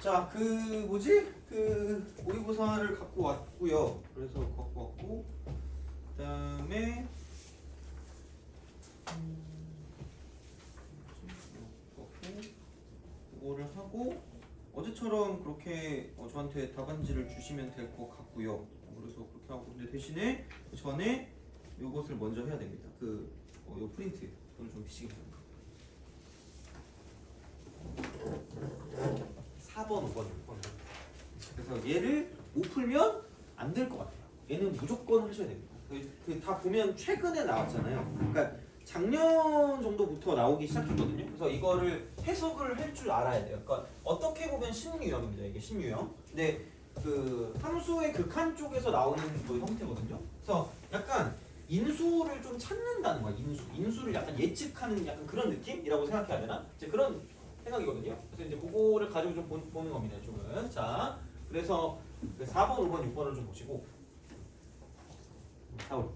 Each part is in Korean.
자, 그 모의고사를 갖고 왔고요. 그래서 갖고 왔고, 그다음에 그거를 하고 어제처럼 그렇게 저한테 답안지를 주시면 될 것 같고요. 그래서 그렇게 하고 근데 대신에 그 전에 요것을 먼저 해야 됩니다. 요 프린트 그걸 좀 비시게 됩니다. 4번, 5번, 6번. 그래서 얘를 못 풀면 안 될 것 같아요. 얘는 무조건 하셔야 됩니다. 다 보면 최근에 나왔잖아요. 그러니까 작년 정도부터 나오기 시작했거든요. 그래서 이거를 해석을 할 줄 알아야 돼요. 그러니까 어떻게 보면 신유형입니다. 이게 신유형. 근데 그 함수의 극한 쪽에서 나오는 그 형태거든요. 그래서 약간 인수를 좀 찾는다는 거야. 인수를 약간 예측하는 약간 그런 느낌이라고 생각해야 되나? 이제 그런 생각이거든요. 그래서 이제 그거를 가지고 좀 보는 겁니다. 조금. 자, 그래서 4번, 5번, 6번을 좀 보시고 4번.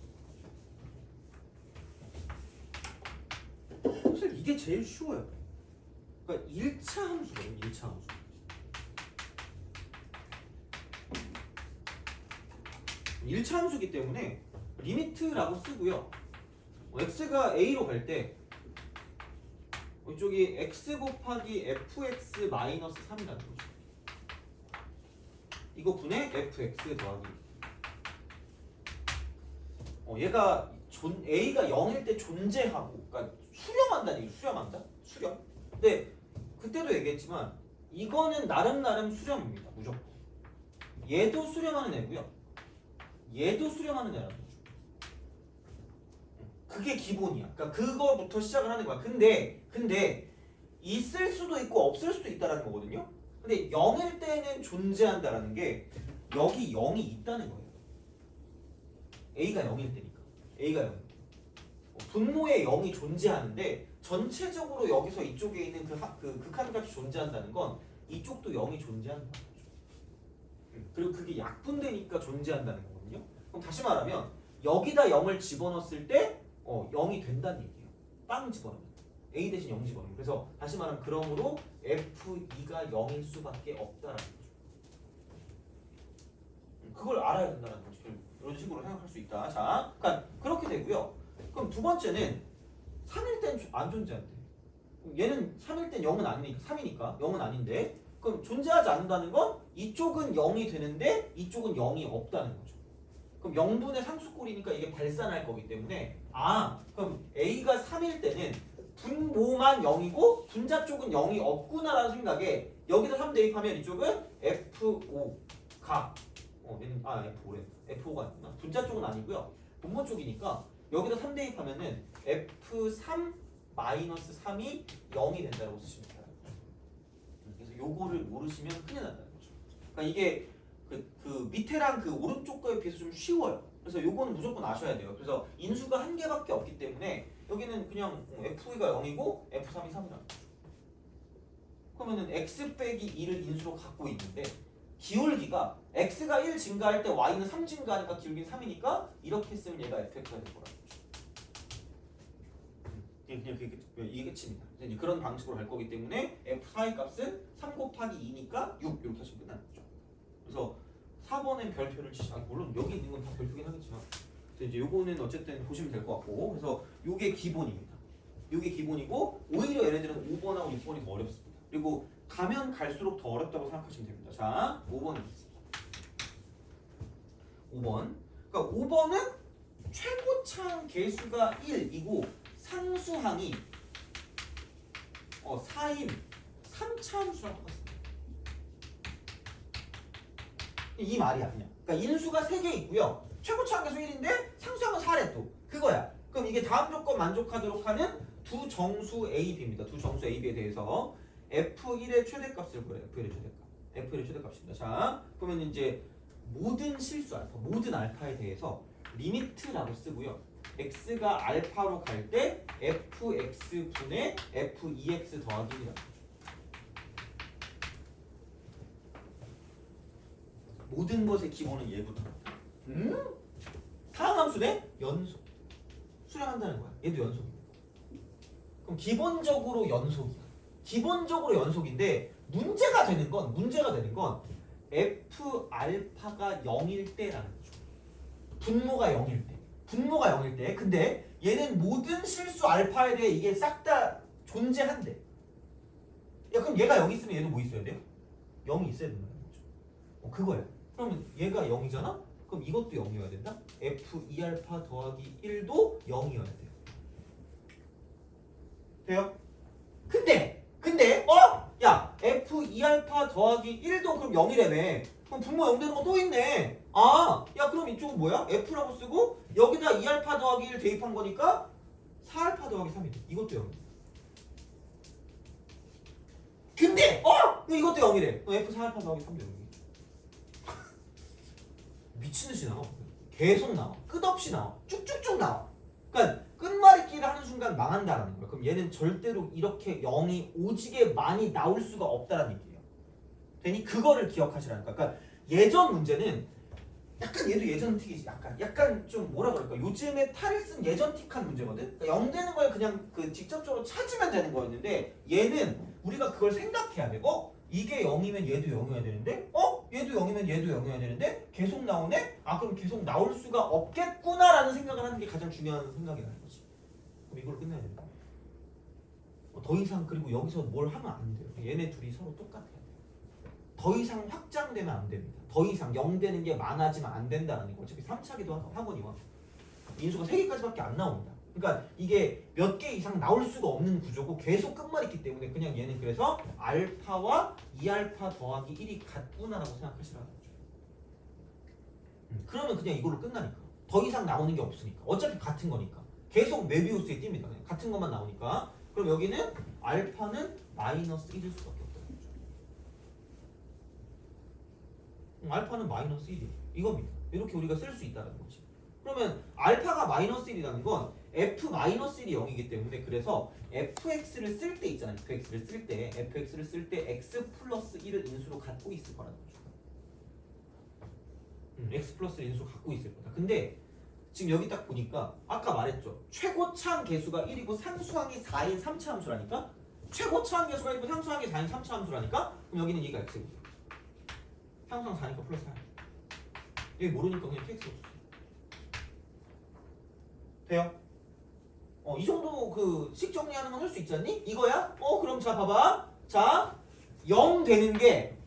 사실 이게 제일 쉬워요. 그러니까 1차 함수거든요. 1차 함수. 1차 함수기 때문에 리미트라고 쓰고요. x가 a로 갈 때 이쪽이 x 곱하기 fx 마이너스 3이라는 거죠. 이거 분의 fx 더하기 얘가 a가 0일 때 존재하고 그러니까 수렴한다는 얘기 수렴한다? 수렴. 근데 그때도 얘기했지만 이거는 나름 수렴입니다. 무조건. 얘도 수렴하는 애고요. 얘도 수렴하는 애라는 거죠. 그게 기본이야. 그러니까 그거부터 시작을 하는 거야. 근데 있을 수도 있고 없을 수도 있다라는 거거든요. 근데 0일 때는 존재한다라는 게 여기 0이 있다는 거예요. a가 0일 때니까. a가 0. 분모에 0이 존재하는데 전체적으로 여기서 이쪽에 있는 그 극한값이 존재한다는 건 이쪽도 0이 존재한다는 거죠. 그리고 그게 약분되니까 존재한다는 거거든요. 그럼 다시 말하면 여기다 0을 집어넣었을 때 0이 된다는 얘기예요. 빵 집어넣으면. a 대신 0 집어넣으면. 그래서 다시 말하면 그러므로 f2가 0일 수밖에 없다라는 거죠. 그걸 알아야 된다는 거죠. 이런 식으로 생각할 수 있다. 자, 그러니까 그렇게 되고요. 그럼 두 번째는 3일 땐 안 존재한대. 얘는 3일 땐 0은 아니니까 3이니까 0은 아닌데 그럼 존재하지 않는다는 건 이쪽은 0이 되는데 이쪽은 0이 없다는 거죠. 그럼 0분의 상수꼴이니까 이게 발산할 거기 때문에 그럼 a가 3일 때는 분모만 0이고 분자 쪽은 0이 없구나라는 생각에 여기다 3 대입하면 이쪽은 f5가 얘는 f5래. f5가 아니구나. 분자 쪽은 아니고요. 분모 쪽이니까 여기다 3 대입하면은 f3 마이너스 3이 0이 된다고 쓰시면 돼요. 그래서 요거를 모르시면 큰일 난다는 거죠. 그러니까 이게 그 밑에랑 그 오른쪽 거에 비해서 좀 쉬워요. 그래서 요거는 무조건 아셔야 돼요. 그래서 인수가 한 개밖에 없기 때문에 여기는 그냥 f2가 0이고 f3이 3이라는 거죠. 그러면은 x 빼기 2를 인수로 갖고 있는데 기울기가 x가 1 증가할 때 y는 3 증가하니까 기울기는 3이니까 이렇게 쓰면 얘가 fx가 될 거라는 거죠. 그냥 이게 끝입니다. 이제 그런 방식으로 갈 거기 때문에 f4의 값은 3 곱하기 2니까 6 이렇게 하시면 끝나는 거죠. 그래서 4번엔 별표를 물론 여기 있는 건 다 별표긴 하겠지만 이제 요거는 어쨌든 보시면 될 것 같고 그래서 요게 기본입니다. 요게 기본이고 오히려 얘네들은 5번하고 6번이 더 어렵습니다. 그리고 가면 갈수록 더 어렵다고 생각하시면 됩니다. 자, 5번 있습니다. 5번. 그러니까 5번은 최고창 개수가 1이고 상수항이 4인 3차 함수랑 똑같습니다. 이 말이야 그냥. 그러니까 인수가 3개 있고요. 최고차항 계수 1인데 상수항은 4래 또. 그거야. 그럼 이게 다음 조건 만족하도록 하는 두 정수 A, B입니다. 두 정수 A, B에 대해서 F1의 최대값을 구해요. F1의 최대값. F1의 최대값입니다. 자, 그러면 이제 모든 실수 알파, 모든 알파에 대해서 리미트라고 쓰고요. x가 알파로 갈 때 fx분의 f2x 더하기 1이라는 거죠. 모든 것의 기본은 얘부터. 다음 함수네? 연속. 수렴한다는 거야. 얘도 연속입니다. 그럼 기본적으로 연속이야. 기본적으로 연속인데 문제가 되는 건 F 알파가 0일 때라는 거죠. 분모가 0일 때. 근데 얘는 모든 실수 알파에 대해 이게 싹 다 존재한대. 야, 그럼 얘가 0 있으면 얘도 뭐 있어야 돼요? 0이 있어야 된다는 거죠. 그거야. 그러면 얘가 0이잖아? 그럼 이것도 0이어야 된다? F 2알파 더하기 1도 0이어야 돼요. 돼요? 근데 야, F 2알파 더하기 1도 그럼 0이라며. 그럼 분모 0 되는 거 또 있네. 아, 야, 그럼 이쪽은 뭐야? F라고 쓰고 여기다 2알파 더하기 1 대입한 거니까 4알파 더하기 3이 돼. 이것도 0이야. 근데 이것도 0이래. F 4알파 더하기 3도 0이야. 미친듯이 나와. 계속 나와. 끝없이 나와. 쭉쭉쭉 나와. 그러니까 끝말잇기를 하는 순간 망한다라는 거야. 그럼 얘는 절대로 이렇게 0이 오지게 많이 나올 수가 없다라는 얘기예요. 되니 그거를 기억하시라는 거야. 그러니까 예전 문제는 약간 얘도 예전 틱이지. 약간 좀 뭐라 그럴까? 요즘에 탈을 쓴 예전 틱한 문제거든. 그러니까 0 되는 걸 그냥 그 직접적으로 찾으면 되는 거였는데 얘는 우리가 그걸 생각해야 돼. 이게 0이면 얘도 0이어야 되는데 얘도 0이면 얘도 0이어야 되는데 계속 나오네? 아, 그럼 계속 나올 수가 없겠구나라는 생각을 하는 게 가장 중요한 생각이라는 거지. 그럼 이걸 끝내야 된다. 더 이상 그리고 여기서 뭘 하면 안 돼요. 얘네 둘이 서로 똑같아야 돼요. 더 이상 확장되면 안 됩니다. 더 이상 0 되는 게 많아지면 안 된다는 거. 어차피 3차기도 학원이와 인수가 3개까지밖에 안 나옵니다. 그러니까 이게 몇 개 이상 나올 수가 없는 구조고 계속 끝말잇기 때문에 그냥 얘는 그래서 알파와 2알파 더하기 1이 같구나라고 생각하시라는 거죠. 그러면 그냥 이걸로 끝나니까. 더 이상 나오는 게 없으니까. 어차피 같은 거니까. 계속 메비우스에 띕니다. 그냥 같은 것만 나오니까. 그럼 여기는 알파는 마이너스 1일 수밖에 없다는 거죠. 알파는 마이너스 1이에요. 이겁니다. 이렇게 우리가 쓸 수 있다는 거지. 그러면 알파가 마이너스 1이라는 건 F 마이너스 1이 0이기 때문에 그래서 fx를 쓸 때 있잖아요. fx를 쓸 때 x 플러스 1을 인수로 갖고 있을 거라는 거죠. x 플러스 1 인수로 갖고 있을 거다. 근데 지금 여기 딱 보니까 아까 말했죠. 최고차항 개수가 1이고 상수항이 4인 3차 함수라니까? 최고차항 개수가 1이고 상수항이 4인 3차 함수라니까? 그럼 여기는 얘가 x고 상수항 4니까 플러스 4. 여기 모르니까 그냥 tx로 줬어요. 돼요? 이 정도 그 식 정리하는 건 할 수 있지 않니? 이거야? 그럼 자 봐봐. 자, 0 되는 게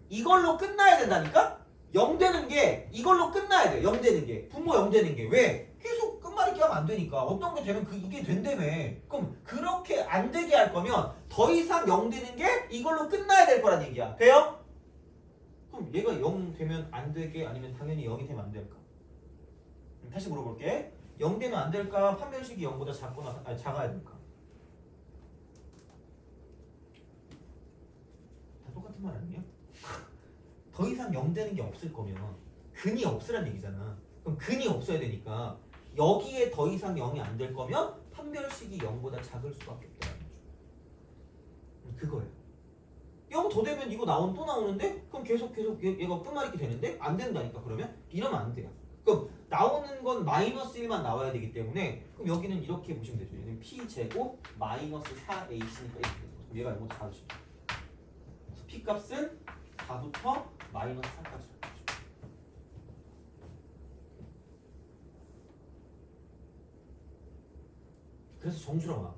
이걸로 끝나야 된다니까? 0 되는 게 이걸로 끝나야 돼. 0 되는 게. 분모 0 되는 게. 왜? 계속 끝말잇기 하면 안 되니까. 어떤 게 되면 이게 된다며. 그럼 그렇게 안 되게 할 거면 더 이상 0 되는 게 이걸로 끝나야 될 거란 얘기야. 돼요? 그럼 얘가 0 되면 안 되게 아니면 당연히 0이 되면 안 될까? 다시 물어볼게. 0 되면 안 될까? 판별식이 0보다 작아야 될까? 다 똑같은 말 아니에요? 더 이상 0 되는 게 없을 거면 근이 없으란 얘기잖아. 그럼 근이 없어야 되니까 여기에 더 이상 0이 안 될 거면 판별식이 0보다 작을 수밖에 없다는 거죠. 그거예요. 0 더 되면 이거 또 나오는데? 그럼 계속 얘가 끝말잇기 되는데? 안 된다니까. 그러면 이러면 안 돼요. 그럼 나오는 건 마이너스 1만 나와야 되기 때문에 그럼 여기는 이렇게 보시면 되죠. 얘는 p제곱 마이너스 4ac니까 이렇게 되죠. 그럼 얘가 이거 다 주죠. 그래서 p 값은 4부터 마이너스 4까지. 그래서 정수라고 나와요.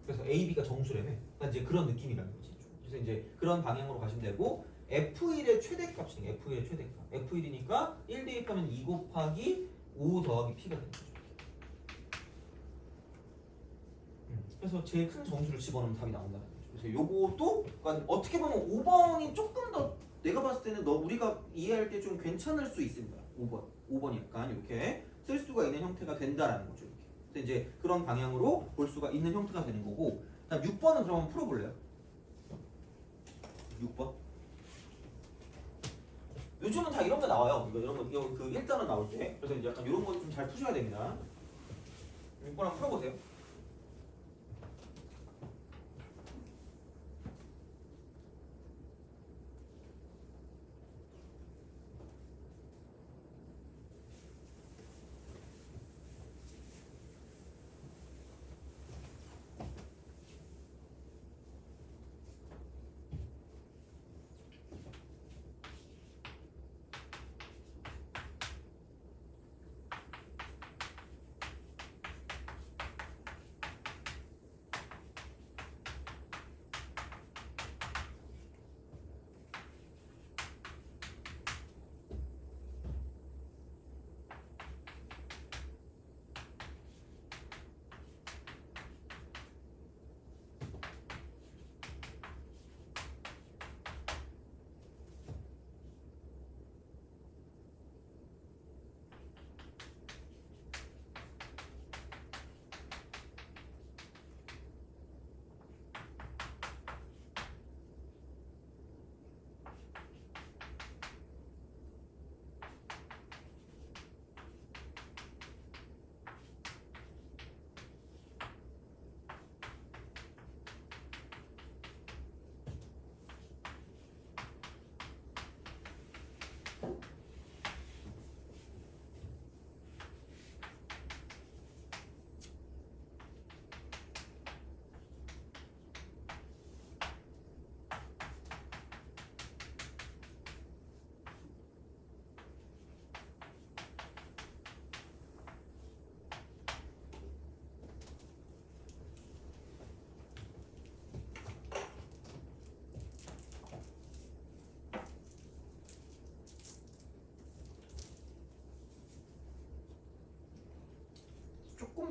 그래서 A, B가 정수라며. 그러니까 이제 그런 느낌이라는 거지. 그래서 이제 그런 방향으로 가시면 되고 F1의 최대값이니까 F1의 최대값. F1이니까 1 대입하면 2 곱하기 5 더하기 P가 되는 거죠. 그래서 제일 큰 정수를 집어넣으면 답이 나온다는 거죠. 그래서 요것도 그러니까 어떻게 보면 5번이 조금 더 내가 봤을 때는 우리가 이해할 때 좀 괜찮을 수 있습니다. 5번이 약간 이렇게 쓸 수가 있는 형태가 된다라는 거죠. 이렇게. 그래서 이제 그런 방향으로 볼 수가 있는 형태가 되는 거고. 다음 6번은 그러면 풀어볼래요? 6번. 요즘은 다 이런 거 나와요. 이런 거 그 1단원 나올 때. 그래서 이제 약간 이런 거 좀 잘 푸셔야 됩니다. 6번 한번 풀어보세요.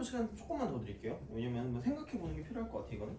시간 조금만 더 드릴게요. 왜냐면 뭐 생각해 보는 게 필요할 것 같아 이거는.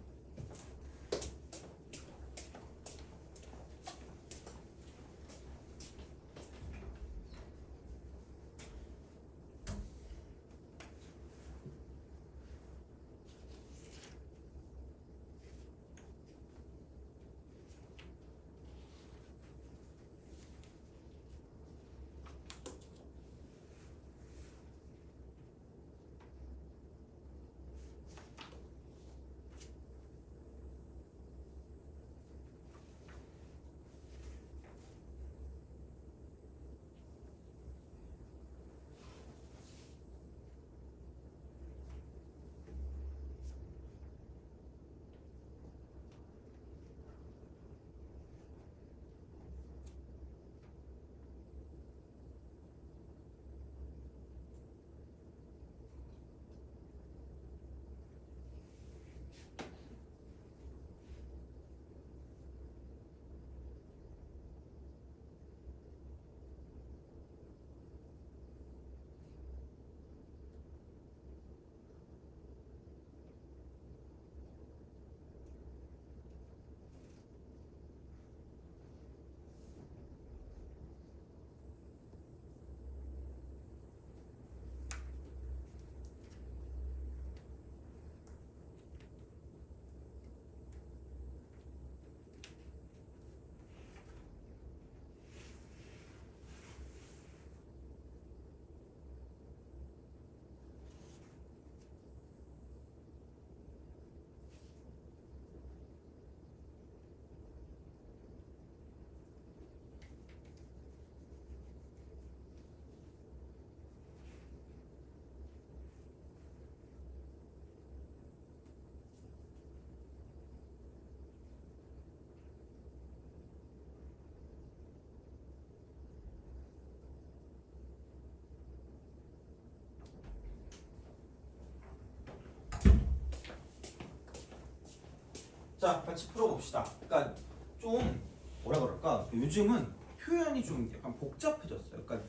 자, 같이 풀어봅시다. 그러니까 좀 뭐라 그럴까? 요즘은 표현이 좀 약간 복잡해졌어요. 그러니까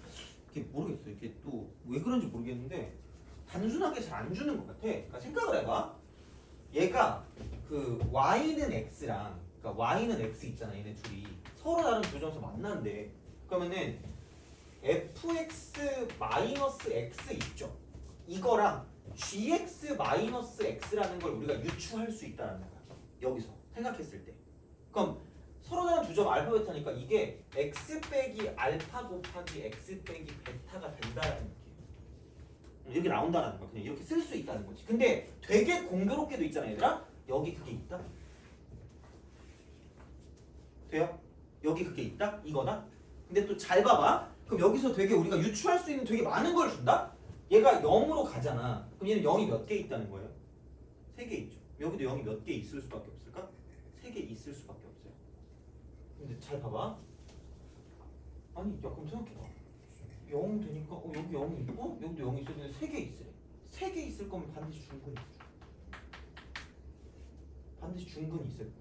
이게 모르겠어요. 이게 또 왜 그런지 모르겠는데 단순하게 잘 안 주는 것 같아. 그러니까 생각을 해봐. 얘가 그 y는 x랑 그러니까 y는 x 있잖아. 얘네 둘이 서로 다른 두 점에서 만난대. 그러면은 fx 마이너스 x 있죠. 이거랑 gx 마이너스 x라는 걸 우리가 유추할 수 있다는 거야. 여기서 생각했을 때. 그럼 서로 다른 두 점 알파 베타니까 이게 x 빼기 알파 곱하기 x 빼기 베타가 된다는 느낌. 이렇게 나온다는 거야. 그냥 이렇게 쓸 수 있다는 거지. 근데 되게 공교롭게도 있잖아, 얘들아. 여기 그게 있다. 돼요? 여기 그게 있다? 이거다? 근데 또 잘 봐봐. 그럼 여기서 되게 우리가 유추할 수 있는 되게 많은 걸 준다? 얘가 0으로 가잖아. 그럼 얘는 0이 몇 개 있다는 거예요? 3개 있죠. 여기도 0이 몇 개 있을 수밖에 없을까? 3개 있을 수밖에 없어요. 근데 잘 봐봐. 아니, 야, 그럼 생각해봐. 0 되니까, 여기 0이 있고, 여기도 0이 있어야 되는데 3개 있으래. 3개 있을 거면 반드시 중근이 있어. 반드시 중근이 있을 거야.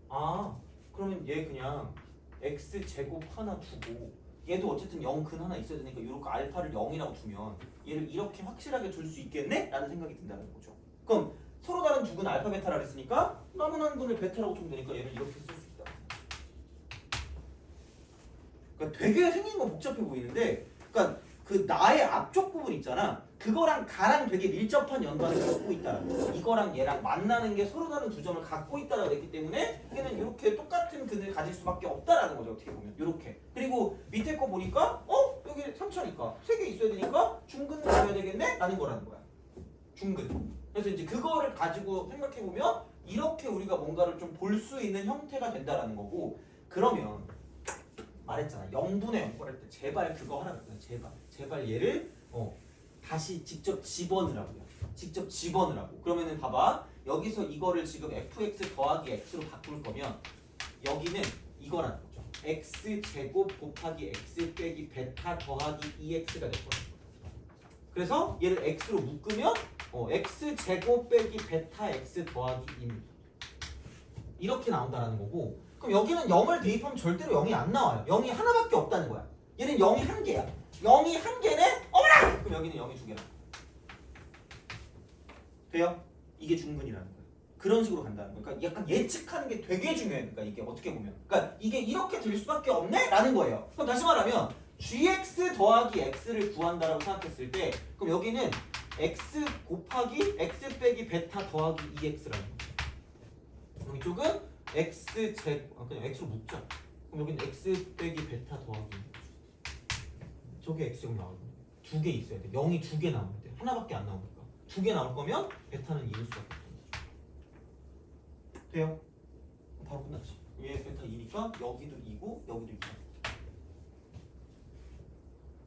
아, 그러면 얘 그냥 x제곱 하나 두고, 얘도 어쨌든 0근 하나 있어야 되니까 이렇게 알파를 0이라고 두면 얘를 이렇게 확실하게 둘 수 있겠네? 라는 생각이 든다는 거죠. 그럼 서로 다른 두 근 알파 베타라 그랬으니까 남은 근을 베타라고 두면 되니까 얘를 이렇게 쓸 수 있다. 그러니까 되게 생긴 건 복잡해 보이는데, 그러니까 그 나의 앞쪽 부분 있잖아. 그거랑 가랑 되게 밀접한 연관을 갖고 있다는 거. 이거랑 얘랑 만나는 게 서로 다른 두 점을 갖고 있다라고 했기 때문에 얘는 이렇게 똑같은 근을 가질 수밖에 없다라는 거죠. 어떻게 보면 이렇게. 그리고 밑에 거 보니까 여기 3차니까 3개 있어야 되니까 중근을 줘야 되겠네? 라는 거라는 거야. 중근. 그래서 이제 그거를 가지고 생각해 보면 이렇게 우리가 뭔가를 좀 볼 수 있는 형태가 된다라는 거고. 그러면 말했잖아. 0분의 0 꼴할 때 제발 그거 하라 그랬잖아. 제발 얘를 다시 직접 집어넣으라고요. 직접 집어넣으라고. 그러면은 봐봐. 여기서 이거를 지금 fx 더하기 x로 바꿀 거면 여기는 이거라는 거죠. x 제곱 곱하기 x 빼기 베타 더하기 2x가 될 거예요. 그래서 얘를 x로 묶으면 x 제곱 빼기 베타 x 더하기 2입니다. 이렇게 나온다라는 거고. 그럼 여기는 0을 대입하면 절대로 0이 안 나와요. 0이 하나밖에 없다는 거야. 얘는 0이 한 개야. 0이 한 개네? 어머나! 그럼 여기는 0이 두 개라. 돼요? 이게 중근이라는 거예요. 그런 식으로 간다는 거예요. 그러니까 약간 예측하는 게 되게 중요해요. 그러니까 이게 어떻게 보면, 그러니까 이게 이렇게 될 수밖에 없네라는 거예요. 그럼 다시 말하면 gx 더하기 x를 구한다라고 생각했을 때, 그럼 여기는 x 곱하기 x 빼기 베타 더하기 2x라는 거죠. 그럼 이쪽은 x 그냥 x로 묶자. 그럼 여기는 x 빼기 베타 더하기 2. 저게 x가 나오거든요. 두 개 있어야 돼. 0이 두 개 나오면 돼. 하나밖에 안 나오니까. 두 개 나올 거면 베타는 2일 수밖에 없는 거죠. 돼요? 바로 끝났지. 얘 베타 2니까 여기도 2고 여기도 2.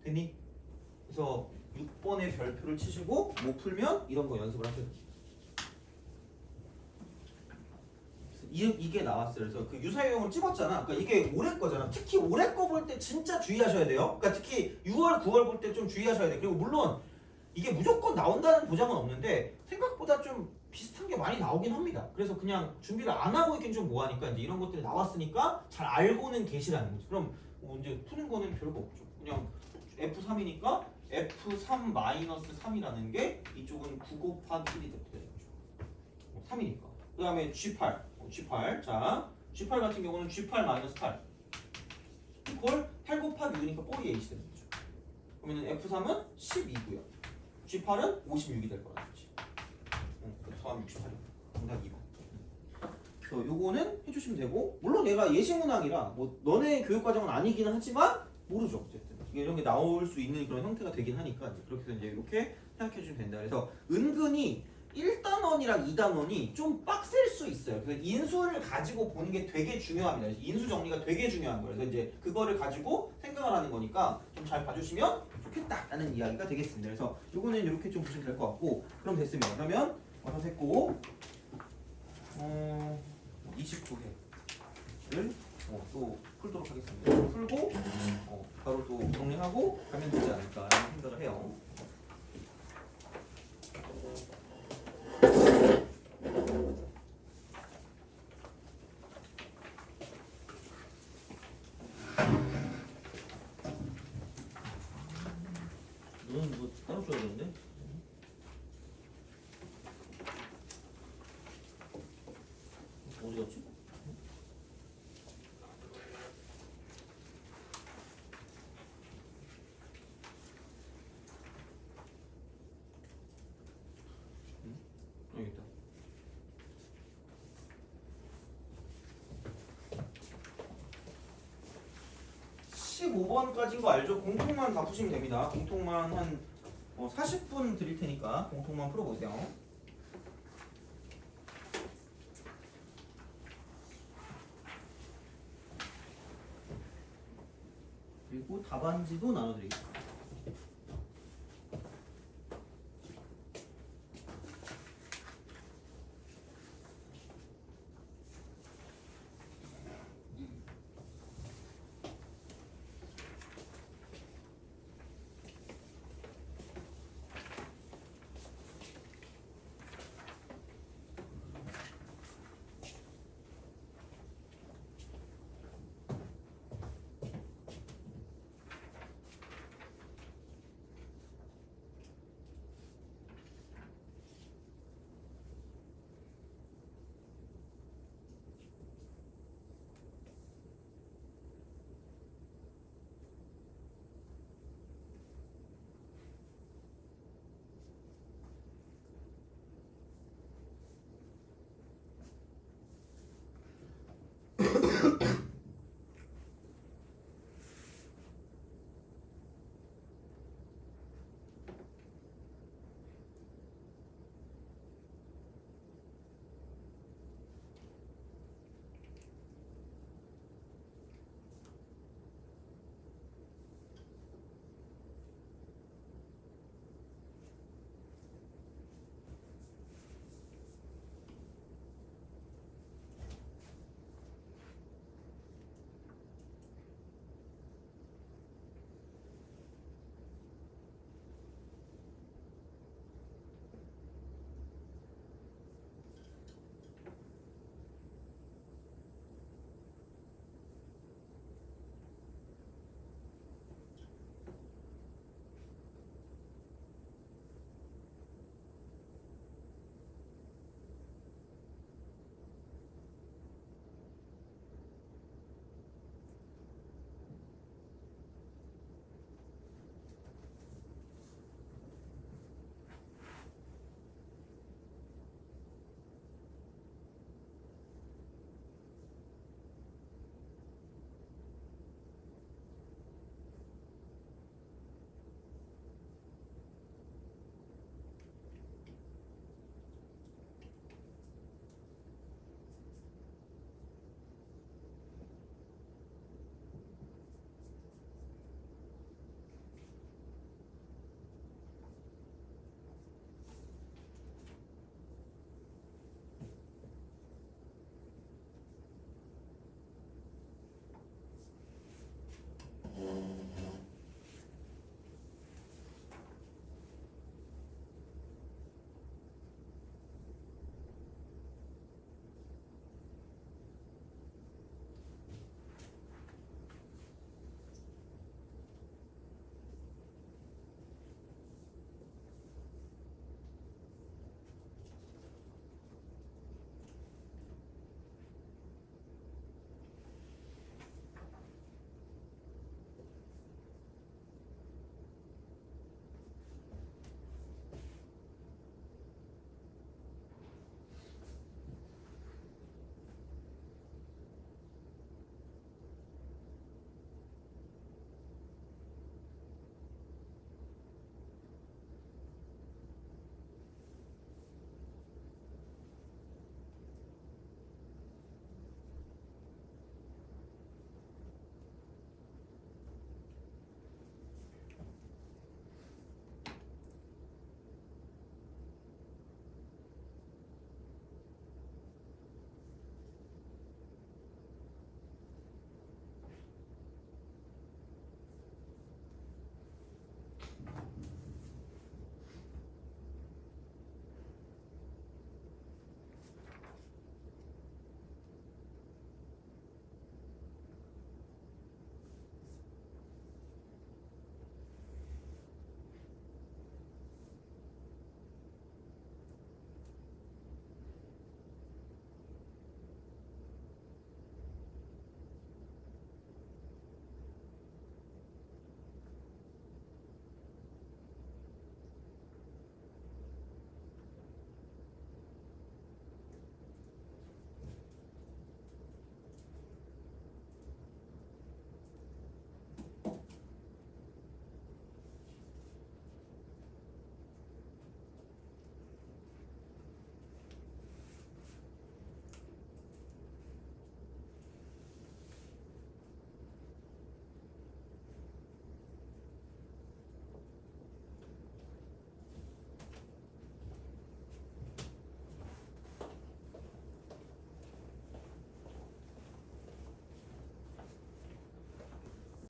됐니? 그래서 6번의 별표를 치시고 못 풀면 이런 거 연습을 하셔야 돼요. 이게 나왔어요. 그래서 그 유사유형을 찝었잖아. 그러니까 이게 올해 거잖아. 특히 올해 거 볼 때 진짜 주의하셔야 돼요. 그러니까 특히 6월, 9월 볼 때 좀 주의하셔야 돼. 그리고 물론 이게 무조건 나온다는 보장은 없는데 생각보다 좀 비슷한 게 많이 나오긴 합니다. 그래서 그냥 준비를 안 하고 있긴 좀 뭐하니까 이제 이런 것들이 나왔으니까 잘 알고는 계시라는 거지. 그럼 이제 푸는 거는 별거 없죠. 그냥 F3이니까 F3-3이라는 게 이쪽은 9 곱하기 1이 되는 거죠. 3이니까. 그 다음에 G8. 자, G8 같은 경우는 G8-8. 이걸 8 곱하기 6이니까 꼴이 H 되는 거죠. 그러면 F3은 12고요. G8은 56이 될 거라는 거지. 더하면 68이요. 정답 2번. 그래서 요거는 해주시면 되고, 물론 얘가 예시문항이라 뭐 너네 교육과정은 아니기는 하지만 모르죠. 어쨌든 이런 게 나올 수 있는 그런 형태가 되긴 하니까 그렇게 해서 이제 이렇게 생각해 주시면 된다. 그래서 은근히 1단원이랑 2단원이 좀 빡셀 수 있어요. 그래서 인수를 가지고 보는 게 되게 중요합니다. 인수 정리가 되게 중요한 거예요. 그래서 이제 그거를 가지고 생각을 하는 거니까 좀 잘 봐주시면 좋겠다라는 이야기가 되겠습니다. 그래서 요거는 이렇게 좀 보시면 될 것 같고, 그럼 됐습니다. 그러면 와서 했고 29회를 또 풀도록 하겠습니다. 풀고 바로 또 정리하고 가면 되지 않을까 생각을 해요. 너는 뭐 따로 줘야 되는데? 어디 갔지? 여기 있다. (15번까지인) 거 알죠? 공통만 다 푸시면 됩니다. 공통만 한 40분 드릴 테니까 공통만 풀어보세요. 그리고 답안지도 나눠드릴게요.